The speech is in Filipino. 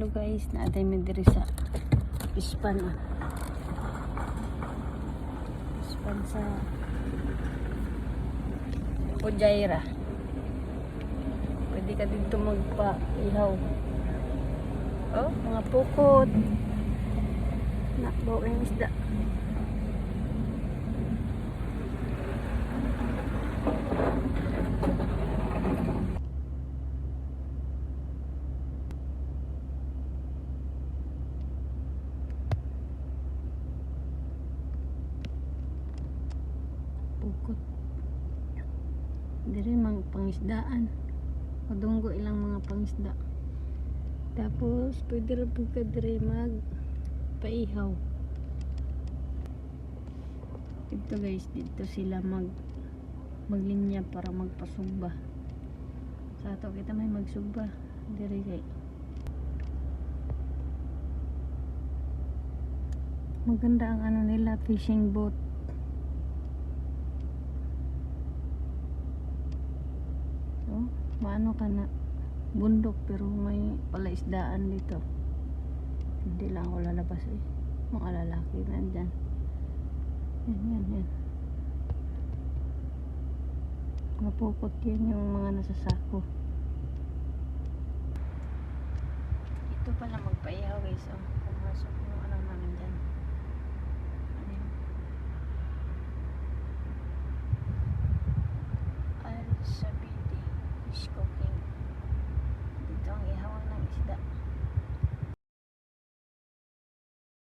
Hello guys, naatay mi diri sa Ispan Ispan sa Pujaira. Pwede ka dito magpa-ihaw. Oh, mga pukot. Nakbaw ang isda. Pukot diri mga pangisdaan, kadunggo ilang mga pangisda. Tapos pwede rin po ka diri mag paihaw dito guys. Dito sila maglinya para magpasugba. Sa ato kita may magsugba diri kay maganda ang ano nila, fishing boat. Maano ka na bundok pero may palaisdaan dito. Hindi lang ako lalabas mga lalaki nandyan. Yan mapupot yan yung mga nasa sako. Ito pala magpaihaw guys. Pumasok yung ano